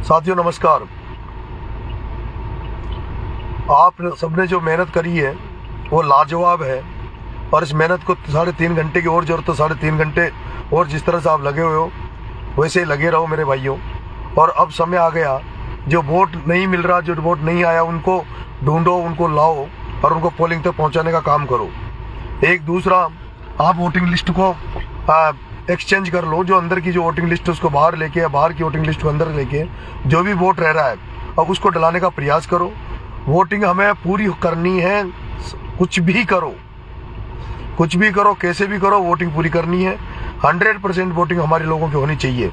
साथियों नमस्कार। आप सबने जो मेहनत करी है वो लाजवाब है और इस मेहनत को 3.5 घंटे की और जरूरत तो 3.5 घंटे और जिस तरह से आप लगे हुए हो वैसे ही लगे रहो मेरे भाइयों। और अब समय आ गया, जो वोट नहीं मिल रहा, जो वोट नहीं आया, उनको ढूंढो, उनको लाओ और उनको पोलिंग तक पहुंचाने का काम करो। एक दूसरा, आप वोटिंग लिस्ट को एक्सचेंज कर लो, जो अंदर की जो वोटिंग लिस्ट है उसको बाहर लेके या बाहर की वोटिंग लिस्ट को अंदर लेके जो भी वोट रह रहा है अब उसको डलाने का प्रयास करो। वोटिंग हमें पूरी करनी है, कुछ भी करो, कुछ भी करो, कैसे भी करो, वोटिंग पूरी करनी है। 100% वोटिंग हमारे लोगों की होनी चाहिए।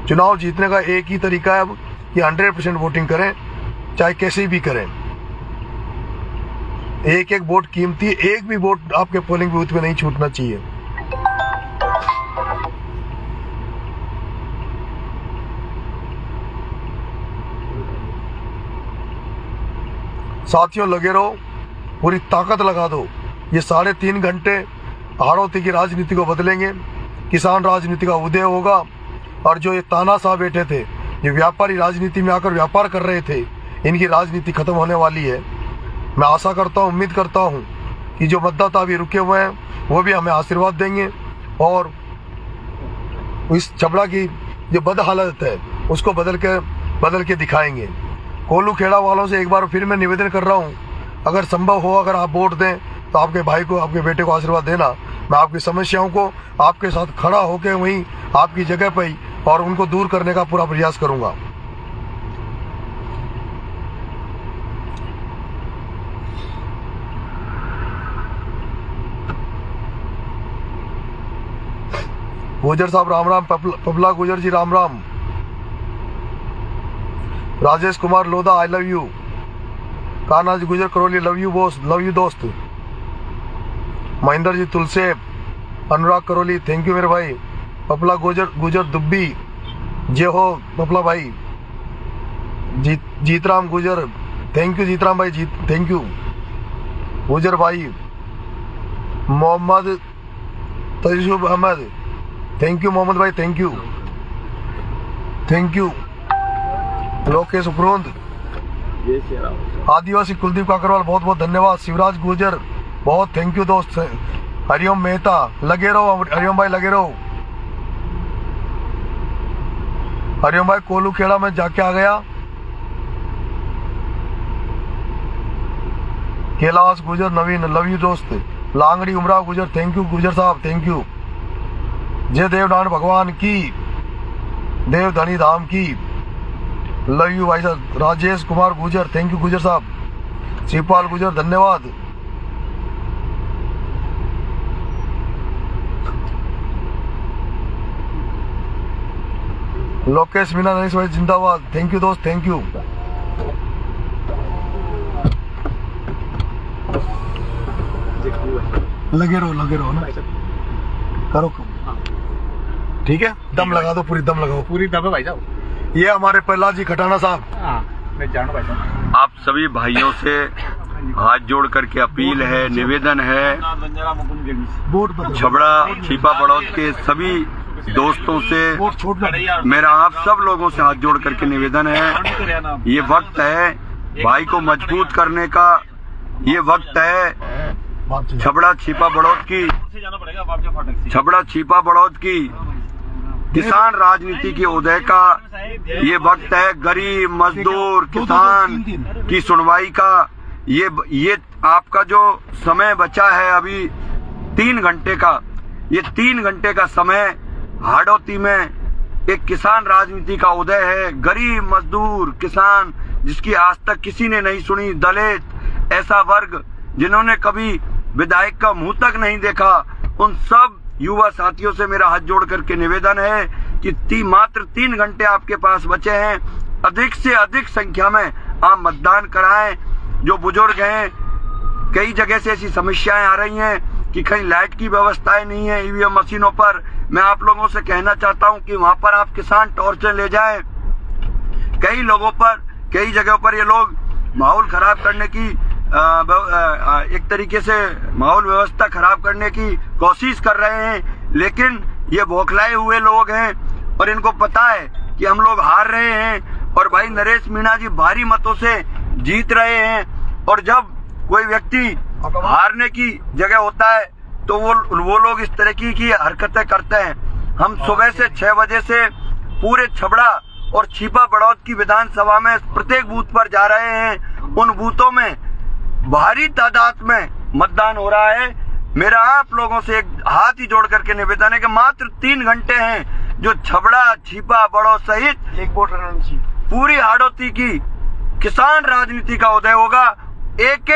चुनाव जीतने का एक ही तरीका है अब कि 100% वोटिंग करें, चाहे कैसे भी करें। एक एक वोट कीमती, एक भी वोट आपके पोलिंग बूथ में नहीं छूटना चाहिए। साथियों लगे रहो, पूरी ताकत लगा दो। ये 3.5 घंटे हाड़ौती की राजनीति को बदलेंगे, किसान राजनीति का उदय होगा। और जो ये तानाशाह बैठे थे, ये व्यापारी राजनीति में आकर व्यापार कर रहे थे, इनकी राजनीति खत्म होने वाली है। मैं आशा करता हूँ, उम्मीद करता हूँ कि जो मतदाता अभी रुके हुए हैं वो भी हमें आशीर्वाद देंगे और इस छबड़ा की जो बद हालत है उसको बदल के दिखाएंगे। कोल्लू खेड़ा वालों से एक बार फिर मैं निवेदन कर रहा हूँ, अगर संभव हो, अगर आप वोट दें तो आपके भाई को, आपके बेटे को आशीर्वाद देना। मैं आपकी समस्याओं को आपके साथ खड़ा होकर वहीं आपकी जगह पर ही और उनको दूर करने का पूरा प्रयास करूँगा। गुजर साहब Ram Ram. Papla Gujar ji Ram Ram. Rajesh Kumar Lodha I love you. Kanha ji Gujar Karauli love you boss, love you दोस्त। महेंद्र जी तुलसे, अनुराग करौली थैंक यू मेरे भाई। पपला गुजर दुब्बी जय हो पपला भाई। जीतराम गुजर थैंक यू, जीतराम भाई थैंक यू गुजर भाई। मोहम्मद तजुब अहमद थैंक यू मोहम्मद भाई, थैंक यू। लोकेश उपरोंद, आदिवासी कुलदीप काकरवाल बहुत बहुत धन्यवाद। शिवराज गुजर बहुत थैंक यू दोस्त। हरिओम मेहता लगे रहो, हरिओम भाई लगे रहो। हरिओम भाई कोल्लू खेड़ा में जाके आ गया। कैलाश गुजर नवीन लव यू दोस्त। लांगड़ी उमरा गुजर थैंक यू गुजर साहब, थैंक यू। जय देवनारायण भगवान की, देव धनी धाम की, लव यू भाई साहब। राजेश कुमार गुजर थैंक यू गुजर साहब। शिवपाल गुजर धन्यवाद। लोकेश मीना नरेश भाई जिंदाबाद, थैंक यू दोस्त, थैंक यू। लगे रहो ना, करो ठीक है। दम लगा दो, पूरी दम लगाओ, पूरी दम है भाई साहब। ये हमारे प्रहलाद जी खटाना साहब। मैं जानू भाई साहब। आप सभी भाइयों से हाथ जोड़ करके अपील है, निवेदन है, छबड़ा छिपा बड़ौद के सभी दोस्तों से मेरा आप सब लोगों से हाथ जोड़ करके निवेदन है, ये वक्त है भाई को मजबूत करने का, ये वक्त है छबड़ा छिपा बड़ौद की किसान राजनीति के उदय का, ये वक्त है गरीब मजदूर किसान की सुनवाई का। ये आपका जो समय बचा है अभी 3 घंटे का, ये 3 घंटे का समय हाड़ौती में एक किसान राजनीति का उदय है। गरीब मजदूर किसान जिसकी आज तक किसी ने नहीं सुनी, दलित ऐसा वर्ग जिन्होंने कभी विधायक का मुंह तक नहीं देखा, उन सब युवा साथियों से मेरा हाथ जोड़ करके निवेदन है कि मात्र 3 घंटे आपके पास बचे हैं, अधिक से अधिक संख्या में आप मतदान कराएं। जो बुजुर्ग हैं, कई जगह से ऐसी समस्याएं आ रही हैं कि कहीं लाइट की व्यवस्थाएं नहीं है ईवीएम मशीनों पर। मैं आप लोगों से कहना चाहता हूं कि वहां पर आप किसान टॉर्चर ले जाएं। कई लोगों पर, कई जगहों पर ये लोग माहौल खराब करने की एक तरीके से माहौल व्यवस्था खराब करने की कोशिश कर रहे हैं, लेकिन ये बौखलाए हुए लोग हैं और इनको पता है कि हम लोग हार रहे हैं और भाई नरेश मीणा जी भारी मतों से जीत रहे हैं। और जब कोई व्यक्ति हारने की जगह होता है तो वो लोग इस तरह की हरकतें करते हैं। हम सुबह से 6 बजे से पूरे छबड़ा और छिपा बड़ौद की विधानसभा में प्रत्येक बूथ पर जा रहे हैं। उन बूथों में भारी तादाद में मतदान हो रहा है। मेरा आप लोगों से एक हाथ ही जोड़ करके निवेदन है कि मात्र 3 घंटे हैं जो छबड़ा छिपा बड़ौद सहित एक वोट रहना चाहिए, पूरी हाड़ौती की किसान राजनीति का उदय होगा। एक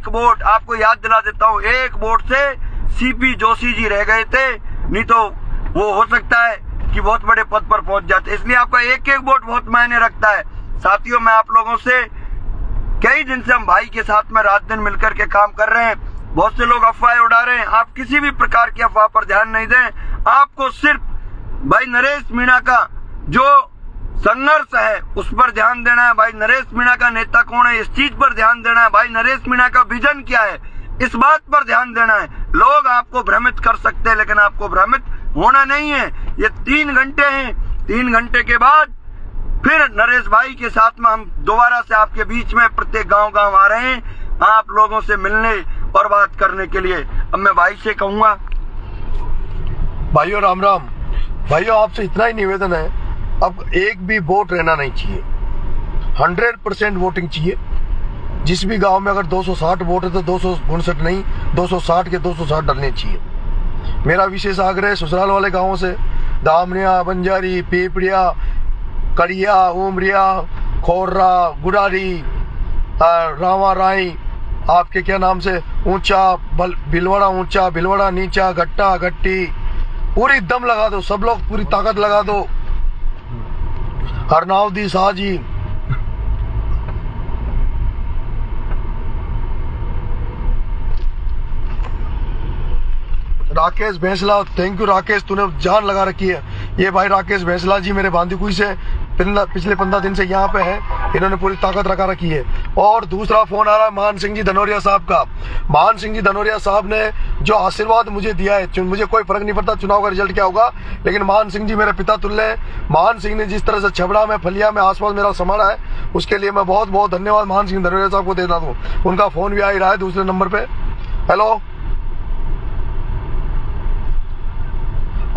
वोट आपको याद दिला देता हूँ, एक वोट से सीपी जोशी जी रह गए थे, नहीं तो वो हो सकता है कि बहुत बड़े पद पर पहुंच जाते। इसलिए आपका एक वोट बहुत मायने रखता है। साथियों, मैं आप लोगों से कई दिन से हम भाई के साथ में रात दिन मिलकर के काम कर रहे हैं। बहुत से लोग अफवाहें उड़ा रहे हैं, आप किसी भी प्रकार की अफवाह पर ध्यान नहीं दें। आपको सिर्फ भाई नरेश मीणा का जो संघर्ष है उस पर ध्यान देना है। भाई नरेश मीणा का नेता कौन है इस चीज पर ध्यान देना है। भाई नरेश मीणा का विजन क्या है इस बात पर ध्यान देना है। लोग आपको भ्रमित कर सकते हैं लेकिन आपको भ्रमित होना नहीं है। ये 3 घंटे हैं, 3 घंटे के बाद फिर नरेश भाई के साथ में हम दोबारा से आपके बीच में प्रत्येक गांव आ रहे हैं आप लोगों से मिलने और बात करने के लिए। अब मैं भाई से कहूंगा, भाइयों राम राम। भाइयों, आपसे इतना ही निवेदन है, अब एक भी वोट रहना नहीं चाहिए, 100% वोटिंग चाहिए। जिस भी गांव में अगर 260 वोट है तो 259 नहीं, 260 के 260 डलने चाहिए। मेरा विशेष आग्रह है ससुराल वाले गांवों से, दामनिया, बंजारी, पीपड़िया, कड़िया, उमरिया, खोर्रा, गुडारी, रावा राई, आपके क्या नाम से, ऊंचा भिलवाड़ा, ऊंचा भिलवाड़ा, नीचा, गट्टा गट्टी, पूरी दम लगा दो, सब लोग पूरी ताकत लगा दो। हरनावदी साजी, राकेश भैंसला, थैंक यू राकेश, तूने जान लगा रखी है। ये भाई राकेश भैंसला जी मेरे बांदीकुई से पिछले 15 दिन से यहाँ पे है, इन्होंने पूरी ताकत लगा रखी है। और दूसरा फोन आ रहा है मान सिंह जी धनोरिया साहब का। मान सिंह जी धनोरिया साहब ने जो आशीर्वाद मुझे दिया है, मुझे कोई फर्क नहीं पड़ता चुनाव का रिजल्ट क्या होगा, लेकिन मान सिंह जी मेरे पिता तुल्य हैं। मान सिंह ने जिस तरह से छबड़ा में, फलिया में आसपास मेरा संभाला है, उसके लिए मैं बहुत बहुत धन्यवाद मान सिंह धनोरिया साहब को देता हूँ। उनका फोन भी आ ही रहा है दूसरे नंबर पे। हेलो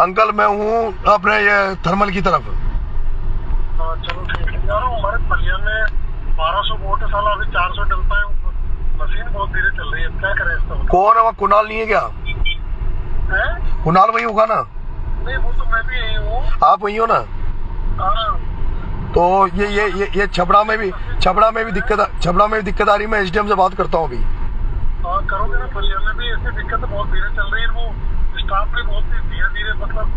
अंकल, मैं हूँ अपने ये थर्मल की तरफ। चलो ठीक है यार, हमारे फलिया में 1200 वोट है साला, अभी 400 डलता है, मशीन बहुत धीरे चल रही है, क्या करें इसका। कौन है वहाँ? कुणाल नहीं है क्या? है? कुणाल वही होगा ना? नहीं, वो तो मैं भी यही हूँ। आप वही हो ना? हाँ। तो ये छबड़ा में भी दिक्कत आ रही है। मैं एसडीएम से बात करता हूँ अभी। हाँ, करोगे ना, फलिया में भी ऐसी दिक्कत बहुत धीरे चल रही है, वो स्टाफ भी बहुत धीरे मतलब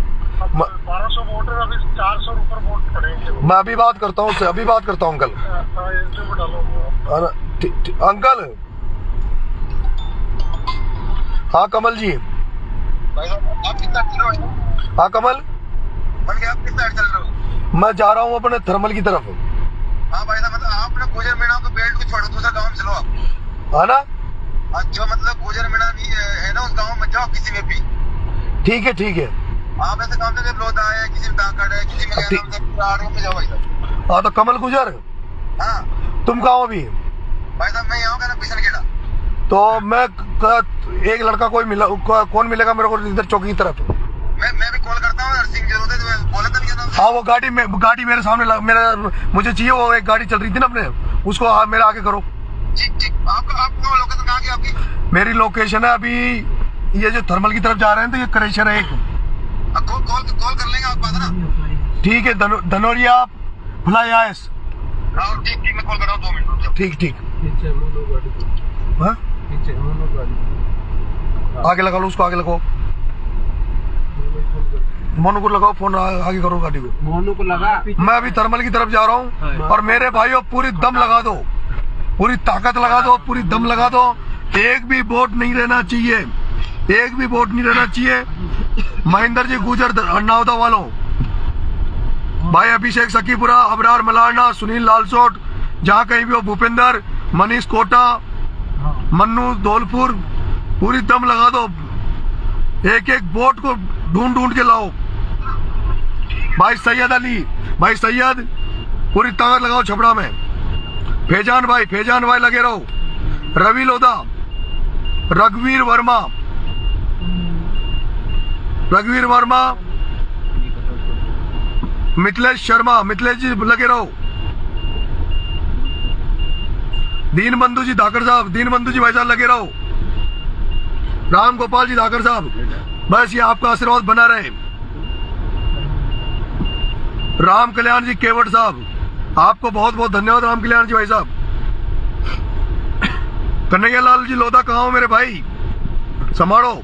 1200 वोट है, अभी 400 ऊपर वोट पड़ेंगे। मैं अभी बात करता हूँ अंकल। अंकल, हाँ कमल जी। भाई आप कितना चल रहे हो? हाँ कमल, बन गया, आप किस साइड चल रहे हो? मैं जा रहा हूँ अपने थर्मल की तरफ। हाँ भाई साहब, मतलब आप ना गुजर मीणा को बेल्ट को छोड़ो, दूसरा गाँव में चलो आप। है ना? जो मतलब गुजर मीणा भी है ना, उस गाँव में जाओ किसी में भी। ठीक है। आप ऐसे काम से लोधा है, किसी में दांगड़ है, किसी में आड़ों में जाओ भाई साहब। हाँ तो कमल गुजर, हाँ तुम कहाँ हो अभी? भाई साहब, मैं यहाँ का ना बिशन गेड़ा। तो मैं एक लड़का कौन मिलेगा मेरे को इधर चौकी की तरफ? मैं भी कॉल करता हूँ, नरसिंह जरूरत है तो बोला था नहीं। हाँ, वो गाड़ी मेरे सामने मुझे चाहिए, वो एक गाड़ी चल रही थी ना अपने, उसको मेरे आगे करो। ठीक। आपको लोकेशन कहाँ की आपकी? मेरी लोकेशन है अभी ये जो थर्मल की तरफ जा रहे हैं तो ये क्रेशर है एक। कॉल कर लेंगे आप बाद ना। ठीक है, धनोरिया फ्लाई आइस। हाँ ठीक, मैं कॉल कर रहा हूँ 2 मिनट। ठीक। हाँ? आगे लगा लो उसको, आगे लगाओ, मोनू को लगाओ फोन, आगे करो गाड़ी को। मोनू को लगा। मैं अभी थर्मल की तरफ जा रहा हूँ और मेरे भाइयों पूरी दम लगा दो, पूरी ताकत लगा दो, पूरी दम लगा दो। एक भी वोट नहीं रहना चाहिए, महेंद्र जी गुजर नावदा वालों, भाई अभिषेक सखीपुरा, अबरार मलारना, सुनील लालसोट, जहाँ कहीं भी हो, भूपेंद्र, मनीष कोटा, मन्नू धौलपुर, पूरी दम लगा दो। एक वोट को ढूंढ के लाओ। भाई सैयद अली, भाई सैयद पूरी ताकत लगाओ छपड़ा में। फैजान भाई लगे रहो। रवि लोधा, रघुवीर वर्मा, मिथिलेश शर्मा, मिथिलेश जी लगे रहो। दीन बंधु जी धाकर साहब, दीन बंधु जी भाई साहब लगे रहो। राम गोपाल जी धाकर साहब, बस ये आपका आशीर्वाद बना रहे। राम कल्याण जी केवट साहब, आपको बहुत बहुत धन्यवाद राम कल्याण जी भाई साहब। कन्हैया लाल जी लोधा कहाँ हो मेरे भाई, संभालो।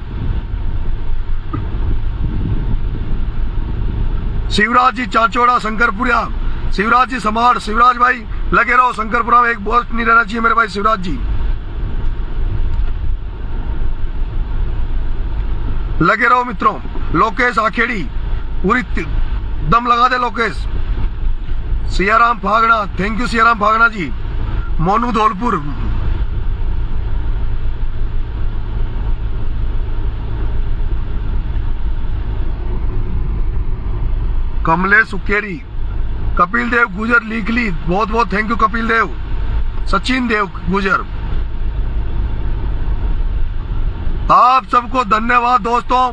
शिवराज जी चाचोड़ा शंकरपुरा, शिवराज जी समार, शिवराज भाई लगे रहो। शंकरपुरा में एक बोझ नहीं रहना चाहिए मेरे भाई शिवराज जी, लगे रहो मित्रों। लोकेश आखेड़ी पूरी दम लगा दे लोकेश। सियाराम फागना, थैंक यू सियाराम फागना जी। मोनू धौलपुर, कमलेश उकेरी, कपिल देव गुजर लिख ली, बहुत बहुत थैंक यू कपिल देव। सचिन देव गुजर, आप सबको धन्यवाद दोस्तों।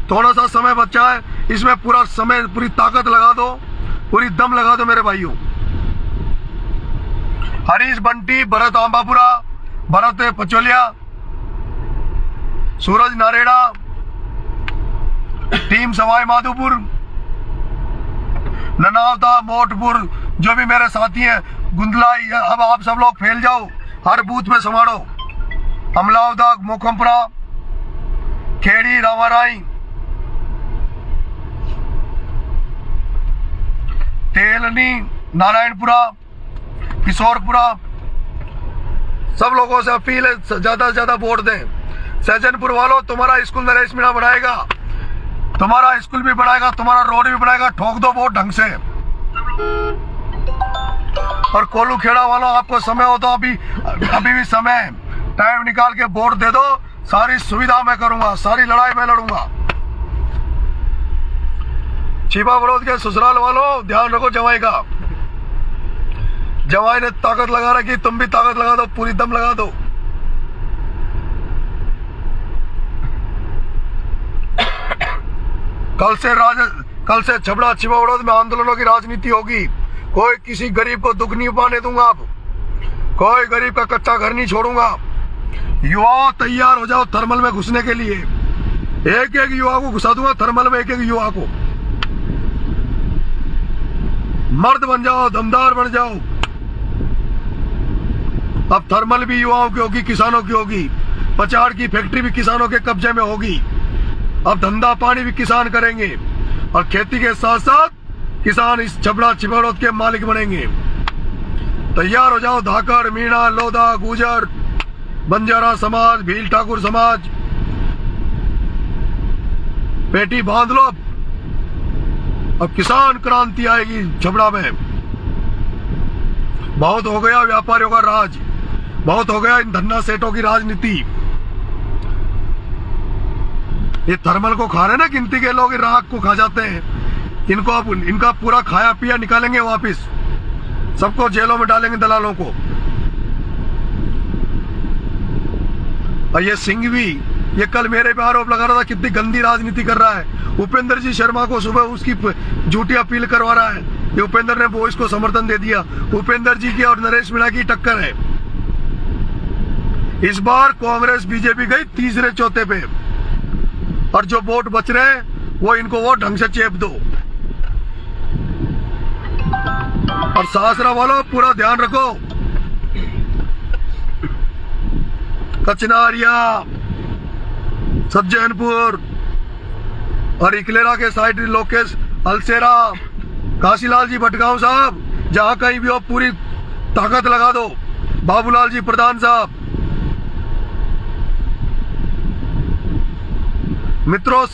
थोड़ा सा समय बचा है, इसमें पूरा समय पूरी ताकत लगा दो, पूरी दम लगा दो मेरे भाइयों। हरीश बंटी, भरत आंबापुरा, भरत पचोलिया, सूरज नारेड़ा, टीम सवाई माधोपुर, ननावता, मोटपुर, जो भी मेरे साथी हैं, गुंदलाई, अब आप सब लोग फैल जाओ, हर बूथ में संभालो। अमलावदा, मोखमपुरा, खेड़ी, रामाराई, तेलनी, नारायणपुरा, किशोरपुरा, सब लोगों से अपील है ज्यादा से ज्यादा वोट दें। सैजनपुर वालों, तुम्हारा स्कूल नरेश मीणा बनाएगा, तुम्हारा स्कूल भी बनाएगा, तुम्हारा रोड भी बनाएगा, ठोक दो वोट ढंग से। और कोलू खेड़ा वालों, आपको समय हो तो अभी भी समय, टाइम निकाल के वोट दे दो। सारी सुविधा मैं करूंगा, सारी लड़ाई मैं लड़ूंगा। छिपा बड़ौद के ससुराल वालों, ध्यान रखो जवाई का। जवाई ने ताकत लगा रखी, तुम भी ताकत लगा दो, पूरी दम लगा दो। कल से छबड़ा छिपा बड़ौद में आंदोलनों की राजनीति होगी। कोई किसी गरीब को दुख नहीं पाने दूंगा, अब कोई गरीब का कच्चा घर नहीं छोड़ूंगा। युवाओं तैयार हो जाओ थर्मल में घुसने के लिए। एक एक युवा को घुसा दूंगा थर्मल में, एक एक युवा को। मर्द बन जाओ, दमदार बन जाओ। अब थर्मल भी युवाओं की होगी, किसानों की होगी। पचाड़ की फैक्ट्री भी किसानों के कब्जे में होगी। अब धंधा पानी भी किसान करेंगे, और खेती के साथ साथ किसान इस छबड़ा छिपड़ौद के मालिक बनेंगे। तैयार हो जाओ, धाकर, मीणा, लोधा, गुजर, बंजारा समाज, भील ठाकुर समाज, पेटी बांध लो। अब किसान क्रांति आएगी छबड़ा में। बहुत हो गया व्यापारियों का राज, बहुत हो गया इन धन्ना सेठों की राजनीति। ये थर्मल को खा रहे ना, गिनती के लोग राख को खा जाते हैं। इनको अब इनका पूरा खाया पिया निकालेंगे वापिस, सबको जेलों में डालेंगे दलालों को। और ये सिंह भी, ये कल मेरे पे आरोप लगा रहा था कितनी गंदी राजनीति कर रहा है। उपेंद्र जी शर्मा को सुबह उसकी झूठी अपील करवा रहा है। ये उपेंद्र ने वो इसको समर्थन दे दिया। उपेंद्र जी की और नरेश मीणा की टक्कर है। इस बार कांग्रेस बीजेपी गई तीसरे चौथे पे, और जो वोट बच रहे हैं वो इनको वोट ढंग से चेप दो। और सासरा वालों पूरा ध्यान रखो, कचनारिया, सज्जनपुर और इकलेरा के साइड लोकेश, अलसेरा, काशीलाल जी भटगांव साहब, जहां कहीं भी हो पूरी ताकत लगा दो। बाबूलाल जी प्रधान साहब, मित्रों